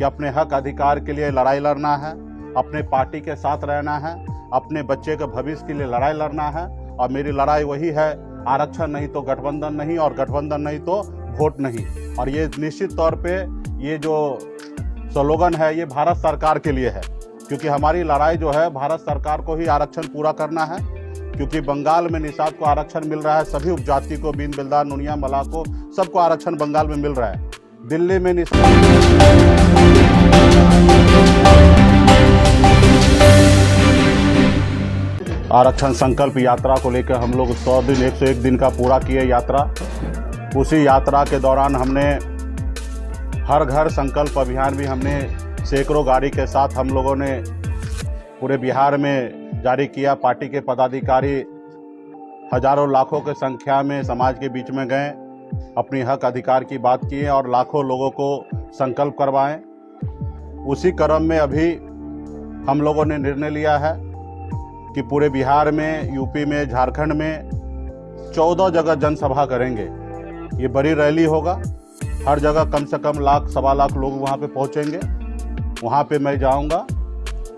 कि अपने हक अधिकार के लिए लड़ाई लड़ना है, अपने पार्टी के साथ रहना है, अपने बच्चे के भविष्य के लिए लड़ाई लड़ना है। और मेरी लड़ाई वही है, आरक्षण नहीं तो गठबंधन नहीं, और गठबंधन नहीं तो वोट नहीं। और ये निश्चित तौर पे ये जो स्लोगन है ये भारत सरकार के लिए है, क्योंकि हमारी लड़ाई जो है भारत सरकार को ही आरक्षण पूरा करना है। क्योंकि बंगाल में निषाद को आरक्षण मिल रहा है, सभी उपजाति को, बीन बिल्दार, नुनिया, मला को, सबको आरक्षण बंगाल में मिल रहा है। दिल्ली में आरक्षण संकल्प यात्रा को लेकर हम लोग 100 दिन 101 दिन का पूरा किए यात्रा। उसी यात्रा के दौरान हमने हर घर संकल्प अभियान भी हमने सैकड़ों गाड़ी के साथ हम लोगों ने पूरे बिहार में जारी किया। पार्टी के पदाधिकारी हजारों लाखों की संख्या में समाज के बीच में गए, अपनी हक अधिकार की बात किए और लाखों लोगों को संकल्प करवाएं। उसी क्रम में अभी हम लोगों ने निर्णय लिया है कि पूरे बिहार में, यूपी में, झारखंड में 14 जगह जनसभा करेंगे। ये बड़ी रैली होगा, हर जगह कम से कम लाख सवा लाख लोग वहाँ पे पहुँचेंगे। वहाँ पे मैं जाऊँगा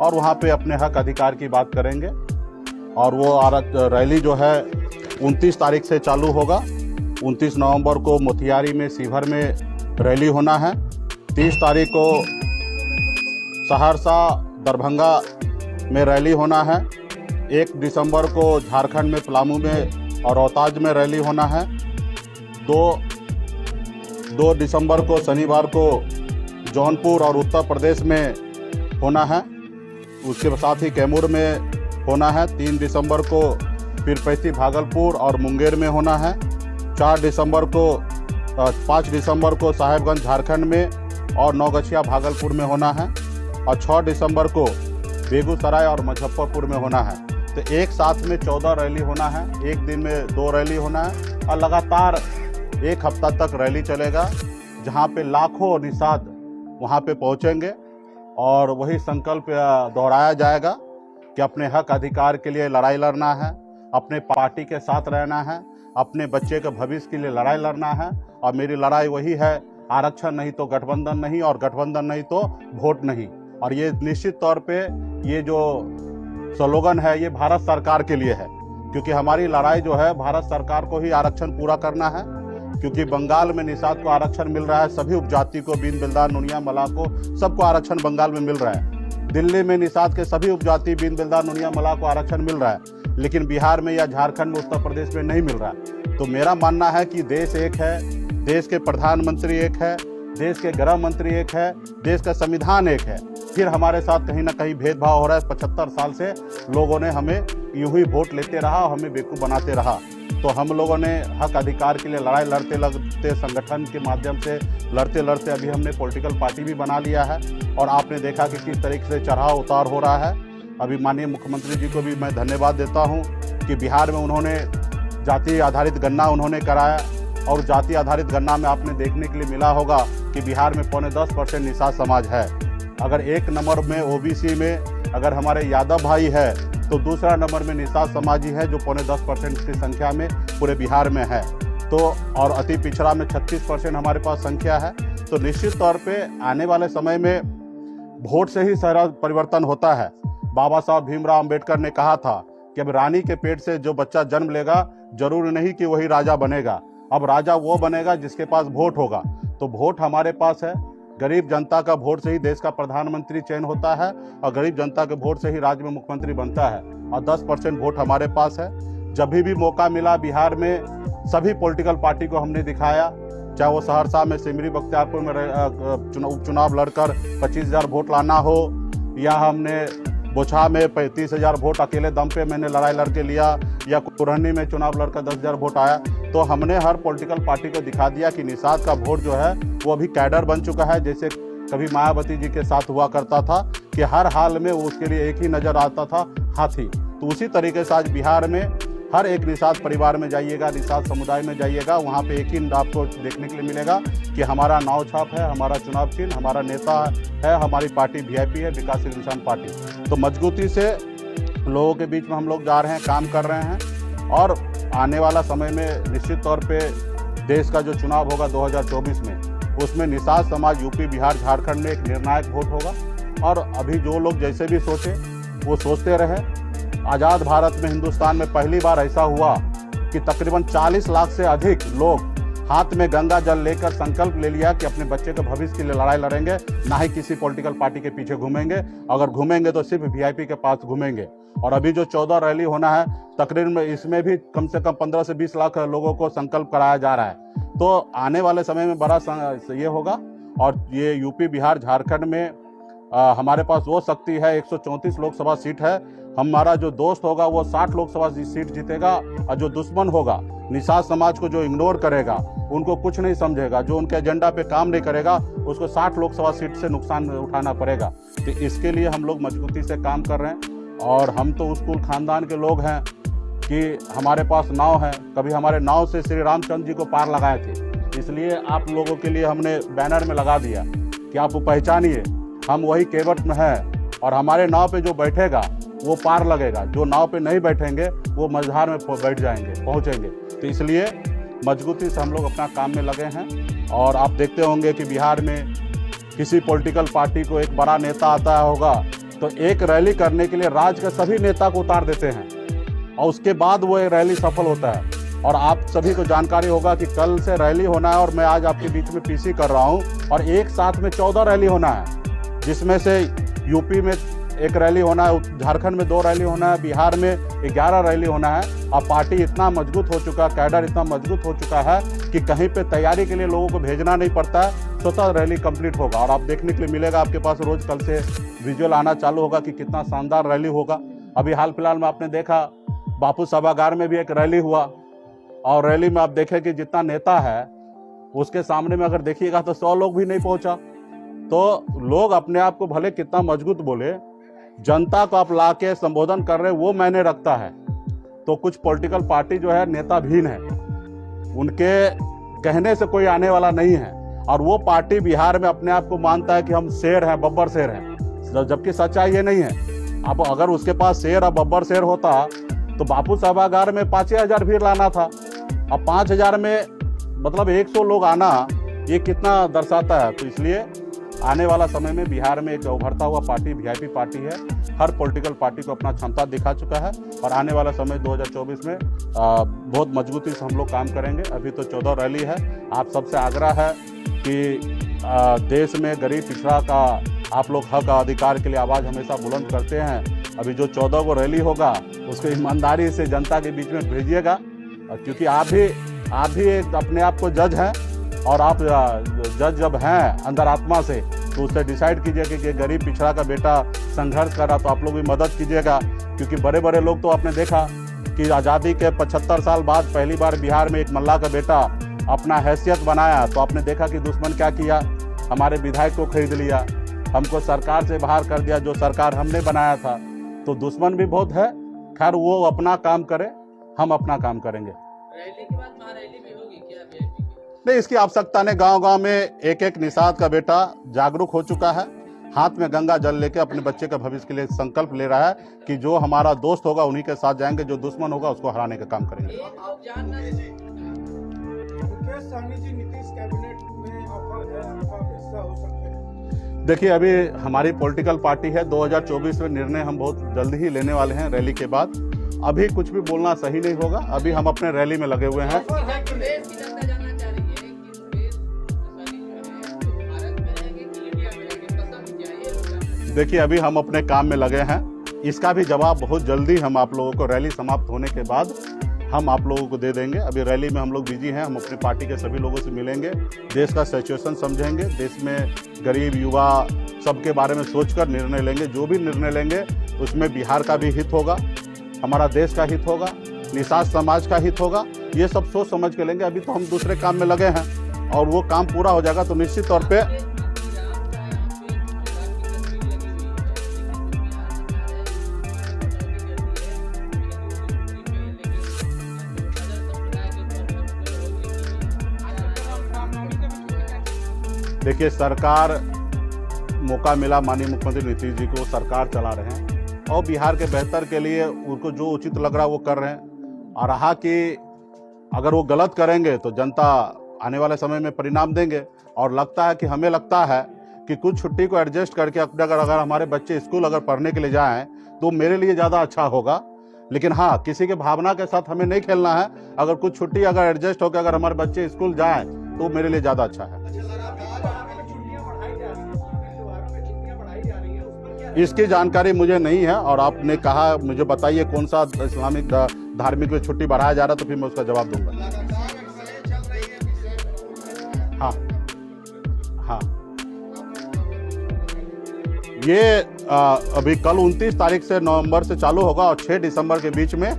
और वहाँ पे अपने हक अधिकार की बात करेंगे। और वो रैली जो है 29 तारीख से चालू होगा। 29 नवंबर को मोतिहारी में, सीभर में रैली होना है। 30 तारीख को सहरसा, दरभंगा में रैली होना है। 1 दिसंबर को झारखंड में पलामू में और रोहतास में रैली होना है। 2 दिसंबर को शनिवार को जौनपुर और उत्तर प्रदेश में होना है। उसके साथ ही कैमूर में होना है। 3 दिसंबर को पीरपैंती, भागलपुर और मुंगेर में होना है। 5 दिसंबर को साहेबगंज झारखंड में और नौगछिया भागलपुर में होना है। और 6 दिसंबर को बेगूसराय और मुजफ्फरपुर में होना है। तो एक साथ में 14 रैली होना है। एक दिन में 2 रैली होना है और लगातार 1 हफ्ता तक रैली चलेगा, जहां पे लाखों निषाद वहां पे पहुंचेंगे और वही संकल्प दोहराया जाएगा कि अपने हक अधिकार के लिए लड़ाई लड़ना है, अपने पार्टी के साथ रहना है, अपने बच्चे के भविष्य के लिए लड़ाई लड़ना है। और मेरी लड़ाई वही है, आरक्षण नहीं तो गठबंधन नहीं, और गठबंधन नहीं तो वोट नहीं। और ये निश्चित तौर पे ये जो स्लोगन है ये भारत सरकार के लिए है, क्योंकि हमारी लड़ाई जो है भारत सरकार को ही आरक्षण पूरा करना है। क्योंकि बंगाल में निषाद को आरक्षण मिल रहा है, सभी उपजाति को, बीन बिल्दार, नुनिया, मला को, सबको आरक्षण बंगाल में मिल रहा है। दिल्ली में निषाद के सभी उपजाति, बीन बिल्दार, नुनिया, मला को आरक्षण मिल रहा है, लेकिन बिहार में या झारखंड में, उत्तर प्रदेश में नहीं मिल रहा है। तो मेरा मानना है कि देश एक है, देश के प्रधानमंत्री एक है, देश के गृह मंत्री एक है, देश का संविधान एक है। फिर हमारे साथ कहीं ना कहीं भेदभाव हो रहा है। 75 साल से लोगों ने हमें यूं ही वोट लेते रहा, हमें बेवकूफ़ बनाते रहा। तो हम लोगों ने हक अधिकार के लिए लड़ाई लड़ते लड़ते, संगठन के माध्यम से लड़ते लड़ते अभी हमने पॉलिटिकल पार्टी भी बना लिया है। और आपने देखा कि किस तरीके से चढ़ाव उतार हो रहा है। अभी माननीय मुख्यमंत्री जी को भी मैं धन्यवाद देता हूँ कि बिहार में उन्होंने जाति आधारित गणना उन्होंने कराया। और जाति आधारित गणना में आपने देखने के लिए मिला होगा कि बिहार में 10% निषाद समाज है। अगर 1 नंबर में ओबीसी में अगर हमारे यादव भाई है, तो दूसरा नंबर में निषाद समाजी है, जो 10% की संख्या में पूरे बिहार में है। तो और अति पिछड़ा में 36% हमारे पास संख्या है। तो निश्चित तौर पे आने वाले समय में वोट से ही सारा परिवर्तन होता है। बाबा साहब भीमराव अंबेडकर ने कहा था कि अब रानी के पेट से जो बच्चा जन्म लेगा, जरूरी नहीं कि वही राजा बनेगा। अब राजा वो बनेगा जिसके पास वोट होगा। तो वोट हमारे पास है। गरीब जनता का वोट से ही देश का प्रधानमंत्री चयन होता है, और गरीब जनता के वोट से ही राज्य में मुख्यमंत्री बनता है। और 10% वोट हमारे पास है। जब भी मौका मिला बिहार में सभी पॉलिटिकल पार्टी को हमने दिखाया, चाहे वो सहरसा में सिमरी बख्तियारपुर में उपचुनाव लड़कर 25,000 वोट लाना हो, या हमने बोछा में 35,000 वोट अकेले दम पे मैंने लड़ाई लड़के लिया, या कुरहनी में चुनाव लड़कर 10,000 वोट आया। तो हमने हर पॉलिटिकल पार्टी को दिखा दिया कि निषाद का वोट जो है वो अभी कैडर बन चुका है। जैसे कभी मायावती जी के साथ हुआ करता था कि हर हाल में उसके लिए एक ही नज़र आता था, हाथी। तो उसी तरीके से आज बिहार में हर एक निषाद परिवार में जाइएगा, निषाद समुदाय में जाइएगा, वहाँ पे एक ही आपको देखने के लिए मिलेगा कि हमारा नाव छाप है, हमारा चुनाव चिन्ह, हमारा नेता है, हमारी पार्टी वीआईपी है, विकासशील इंसान पार्टी। तो मजबूती से लोगों के बीच में हम लोग जा रहे हैं, काम कर रहे हैं। और आने वाला समय में निश्चित तौर पे देश का जो चुनाव होगा 2024 में, उसमें निषाद समाज यूपी, बिहार, झारखंड में एक निर्णायक वोट होगा। और अभी जो लोग जैसे भी सोचे वो सोचते रहे। आज़ाद भारत में, हिंदुस्तान में पहली बार ऐसा हुआ कि तकरीबन 40 लाख से अधिक लोग हाथ में गंगा जल लेकर संकल्प ले लिया कि अपने बच्चे के भविष्य के लिए लड़ाई लड़ेंगे, ना ही किसी पॉलिटिकल पार्टी के पीछे घूमेंगे। अगर घूमेंगे तो सिर्फ वीआईपी के पास घूमेंगे। और अभी जो 14 रैली होना है, तकरीबन इसमें भी कम से कम 15 से 20 लाख लोगों को संकल्प कराया जा रहा है। तो आने वाले समय में बड़ा ये होगा। और ये यूपी, बिहार, झारखंड में हमारे पास वो शक्ति है, 134 लोकसभा सीट है। हमारा जो दोस्त होगा वो 60 लोकसभा सीट जीतेगा। और जो दुश्मन होगा, निषाद समाज को जो इग्नोर करेगा, उनको कुछ नहीं समझेगा, जो उनके एजेंडा पे काम नहीं करेगा, उसको 60 लोकसभा सीट से नुकसान उठाना पड़ेगा। तो इसके लिए हम लोग मजबूती से काम कर रहे हैं। और हम तो उस कुल खानदान के लोग हैं कि हमारे पास नाव है। कभी हमारे नाव से श्री रामचंद्र जी को पार लगाए थे, इसलिए आप लोगों के लिए हमने बैनर में लगा दिया कि आप पहचानिए, हम वही केवट में हैं। और हमारे नाव पे जो बैठेगा वो पार लगेगा, जो नाव पे नहीं बैठेंगे वो मझधार में बैठ जाएंगे, पहुंचेंगे। तो इसलिए मजबूती से हम लोग अपना काम में लगे हैं। और आप देखते होंगे कि बिहार में किसी पॉलिटिकल पार्टी को एक बड़ा नेता आता होगा तो एक रैली करने के लिए राज्य के सभी नेता को उतार देते हैं और उसके बाद वो एक रैली सफल होता है। और आप सभी को जानकारी होगा कि कल से रैली होना है और मैं आज आपके बीच में पीसी कर रहा हूँ। और एक साथ में 14 रैली होना है, जिसमें से यूपी में एक रैली होना है, झारखंड में 2 रैली होना है, बिहार में 11 रैली होना है। अब पार्टी इतना मजबूत हो चुका, कैडर इतना मजबूत हो चुका है कि कहीं पे तैयारी के लिए लोगों को भेजना नहीं पड़ता है, स्वतः रैली कंप्लीट होगा। और आप देखने के लिए मिलेगा, आपके पास रोज कल से विजुअल आना चालू होगा कि कितना शानदार रैली होगा। अभी हाल फिलहाल में आपने देखा बापू सभागार में भी एक रैली हुआ। और रैली में आप देखें कि जितना नेता है उसके सामने में अगर देखिएगा तो 100 लोग भी नहीं पहुंचा। तो लोग अपने आप को भले कितना मजबूत बोले, जनता को आप ला के संबोधन कर रहे वो मायने रखता है। तो कुछ पॉलिटिकल पार्टी जो है नेताहीन है, उनके कहने से कोई आने वाला नहीं है। और वो पार्टी बिहार में अपने आप को मानता है कि हम शेर हैं, बब्बर शेर हैं, जबकि सच्चाई ये नहीं है। अब अगर उसके पास शेर और बब्बर शेर होता तो बापू सभागार में 5,000 भीड़ लाना था। अब 5,000 में मतलब 100 लोग आना, ये कितना दर्शाता है। तो इसलिए आने वाला समय में बिहार में एक उभरता हुआ पार्टी वीआईपी पार्टी है। हर पॉलिटिकल पार्टी को अपना क्षमता दिखा चुका है। और आने वाला समय 2024 में बहुत मजबूती से हम लोग काम करेंगे। अभी तो 14 रैली है। आप सबसे आग्रह है कि देश में गरीब पिछड़ा का आप लोग हक अधिकार के लिए आवाज़ हमेशा बुलंद करते हैं। अभी जो 14 को रैली होगा उसको ईमानदारी से जनता के बीच में भेजिएगा, क्योंकि आप भी एक अपने आप को जज हैं। और आप जज जब हैं अंदर आत्मा से, तो उससे डिसाइड कीजिए कि गरीब पिछड़ा का बेटा संघर्ष कर रहा, तो आप लोग भी मदद कीजिएगा। क्योंकि बड़े बड़े लोग तो आपने देखा कि आज़ादी के 75 साल बाद पहली बार बिहार में एक मल्ला का बेटा अपना हैसियत बनाया, तो आपने देखा कि दुश्मन क्या किया, हमारे विधायक को खरीद लिया, हमको सरकार से बाहर कर दिया, जो सरकार हमने बनाया था। तो दुश्मन भी बहुत है। खैर वो अपना काम करे, हम अपना काम करेंगे। रैली के बाद महारैली भी होगी क्या वीआईपी की? नहीं, इसकी आवश्यकता नहीं। गांव-गांव में एक एक निषाद का बेटा जागरूक हो चुका है, हाथ में गंगा जल लेके अपने बच्चे के भविष्य के लिए संकल्प ले रहा है कि जो हमारा दोस्त होगा उन्हीं के साथ जाएंगे, जो दुश्मन होगा उसको हराने का काम करेंगे। मुकेश सहनी जी नीतीश कैबिनेट में ऑफर है, आपका हिस्सा हो सकते हैं? देखिए, अभी हमारी पॉलिटिकल पार्टी है, 2024 में निर्णय हम बहुत जल्दी ही लेने वाले हैं रैली के बाद। अभी कुछ भी बोलना सही नहीं होगा। अभी हम अपने रैली में लगे हुए हैं। देश की जनता जानना चाह रही है कि मुकेश सहनी जो है भारत में रहेंगे कि इंडिया में रहेंगे, कसम क्या ये लोग जानना। देखिए, अभी हम अपने काम में लगे हैं। इसका भी जवाब बहुत जल्दी हम आप लोगों को रैली समाप्त होने के बाद हम आप लोगों को दे देंगे। अभी रैली में हम लोग बिजी हैं। हम अपनी पार्टी के सभी लोगों से मिलेंगे, देश का सिचुएशन समझेंगे, देश में गरीब युवा सबके बारे में सोचकर निर्णय लेंगे। जो भी निर्णय लेंगे उसमें बिहार का भी हित होगा, हमारा देश का हित होगा, निषाद समाज का हित होगा। ये सब सोच समझ के लेंगे। अभी तो हम दूसरे काम में लगे हैं और वो काम पूरा हो जाएगा तो निश्चित तौर पे देखिए, सरकार मौका मिला माननीय मुख्यमंत्री नीतीश जी को, सरकार चला रहे हैं और बिहार के बेहतर के लिए उनको जो उचित लग रहा है वो कर रहे हैं। और रहा कि अगर वो गलत करेंगे तो जनता आने वाले समय में परिणाम देंगे। और लगता है कि हमें लगता है कि कुछ छुट्टी को एडजस्ट करके अपने अगर हमारे बच्चे स्कूल अगर पढ़ने के लिए जाएं तो मेरे लिए ज़्यादा अच्छा होगा। लेकिन हाँ, किसी के भावना के साथ हमें नहीं खेलना है। अगर कुछ छुट्टी अगर एडजस्ट होकर अगर हमारे बच्चे स्कूल जाएं तो मेरे लिए ज़्यादा अच्छा है। इसकी जानकारी मुझे नहीं है और आपने कहा मुझे बताइए कौन सा इस्लामिक धार्मिक में छुट्टी बढ़ाया जा रहा है, तो फिर मैं उसका जवाब दूंगा। हाँ हाँ, ये अभी कल 29 तारीख से नवंबर से चालू होगा और 6 दिसंबर के बीच में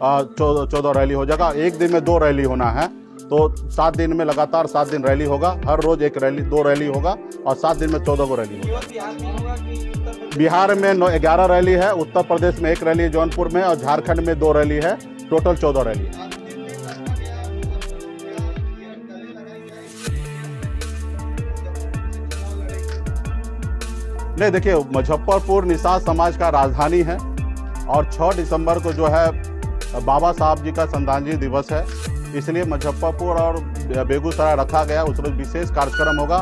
14 रैली हो जाएगा। एक दिन में 2 रैली होना है, तो 7 दिन में लगातार 7 दिन रैली होगा। हर रोज 1 रैली 2 रैली होगा और 7 दिन में 14 को रैली होगा। बिहार में 11 रैली है, उत्तर प्रदेश में 1 रैली है जौनपुर में, और झारखंड में 2 रैली है। टोटल 14 रैली है। नहीं, देखिए, मुजफ्फरपुर निषाद समाज का राजधानी है और 6 दिसंबर को जो है बाबा साहब जी का श्रद्धांजलि दिवस है, इसलिए मुजफ्फरपुर और बेगूसराय रखा गया। उस रोज विशेष कार्यक्रम होगा।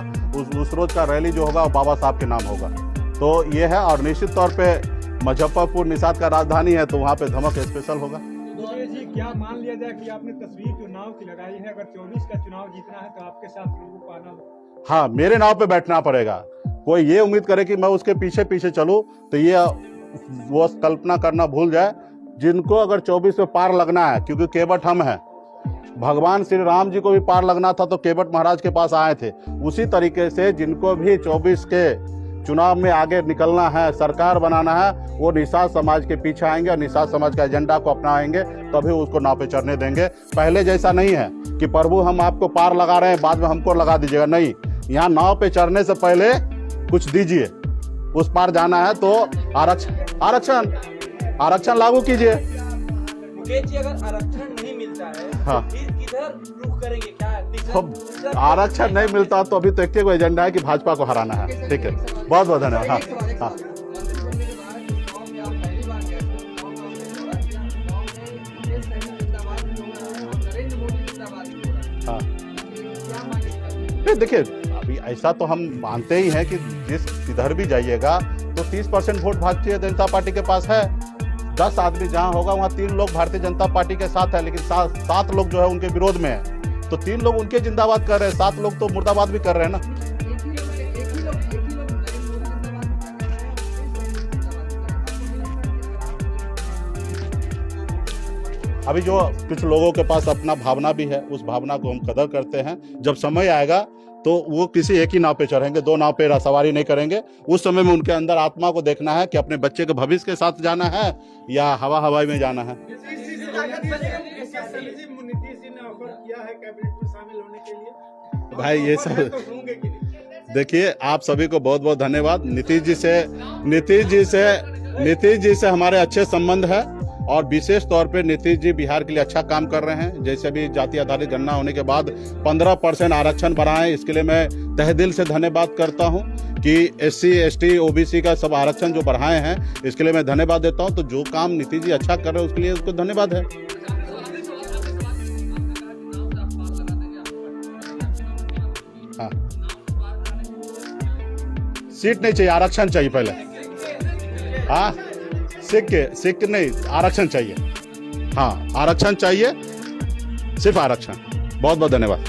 उस रोज का रैली जो होगा वो बाबा साहब के नाम होगा। तो ये है, और निश्चित तौर पे मुजफ्फरपुर निषाद का राजधानी है, तो वहाँ पे धमक स्पेशल होगा। जी, क्या मान लिया जाए कि आपने तस्वीर चुनाव की लगाई है, अगर 24 का चुनाव जीतना है तो आपके साथ लोगों को आना हो? हाँ, मेरे नाव पे बैठना पड़ेगा। कोई ये उम्मीद करे कि मैं उसके पीछे पीछे चलूं तो ये वो कल्पना करना भूल जाए। जिनको अगर 24 में पार लगना है, क्योंकि केवट हम हैं, भगवान श्री राम जी को भी पार लगना था तो केवट महाराज के पास आए थे। उसी तरीके से जिनको भी 24 के चुनाव में आगे निकलना है, सरकार बनाना है, वो निषाद समाज के पीछे आएंगे और निषाद समाज का एजेंडा को अपनाएंगे, तभी उसको नाव पे चढ़ने देंगे। पहले जैसा नहीं है कि प्रभु हम आपको पार लगा रहे हैं, बाद में हमको लगा दीजिएगा। नहीं, यहाँ नाव पे चढ़ने से पहले कुछ दीजिए। उस पार जाना है तो आरक्षण लागू कीजिए। मुकेश जी, अगर आरक्षण नहीं मिलता है हाँ, तो फिर किधर रुख करेंगे? क्या तो आरक्षण नहीं मिलता तो अभी तो एक ही एजेंडा है कि भाजपा को हराना है। ठीक है, बहुत बहुत धन्यवाद। हाँ हाँ, हाँ, देखिए, अभी ऐसा तो हम मानते ही हैं कि जिस किधर भी जाइएगा तो 30% वोट भारतीय जनता पार्टी के पास है। 10 आदमी जहां होगा वहां 3 लोग भारतीय जनता पार्टी के साथ है, लेकिन 7 लोग जो है उनके विरोध में है। तो 3 लोग उनके जिंदाबाद कर रहे हैं, 7 लोग तो मुर्दाबाद भी कर रहे हैं ना। अभी जो कुछ लोगों के पास अपना भावना भी है, उस भावना को हम कदर करते हैं। जब समय आएगा तो वो किसी एक ही नाव पे चढ़ेंगे, 2 नाव पे सवारी नहीं करेंगे। उस समय में उनके अंदर आत्मा को देखना है कि अपने बच्चे के भविष्य के साथ जाना है या हवाई में जाना है। नीतीश जी ने ऑफर किया है कैबिनेट में शामिल होने के लिए। भाई ये सब तो देखिए, आप सभी को बहुत बहुत धन्यवाद। नीतीश जी से हमारे अच्छे संबंध है और विशेष तौर पे नीतीश जी बिहार के लिए अच्छा काम कर रहे हैं। जैसे भी जाति आधारित गणना होने के बाद 15% आरक्षण बढ़ाएं, इसके लिए मैं तहे दिल से धन्यवाद करता हूं कि SC ST OBC का सब आरक्षण जो बढ़ाए हैं, इसके लिए मैं धन्यवाद देता हूं। तो जो काम नीतीश जी अच्छा कर रहे हैं उसके लिए उसको धन्यवाद है। हाँ, सीट नहीं चाहिए, आरक्षण चाहिए पहले। हाँ, सिख नहीं, आरक्षण चाहिए। हाँ, आरक्षण चाहिए, सिर्फ आरक्षण। बहुत बहुत धन्यवाद।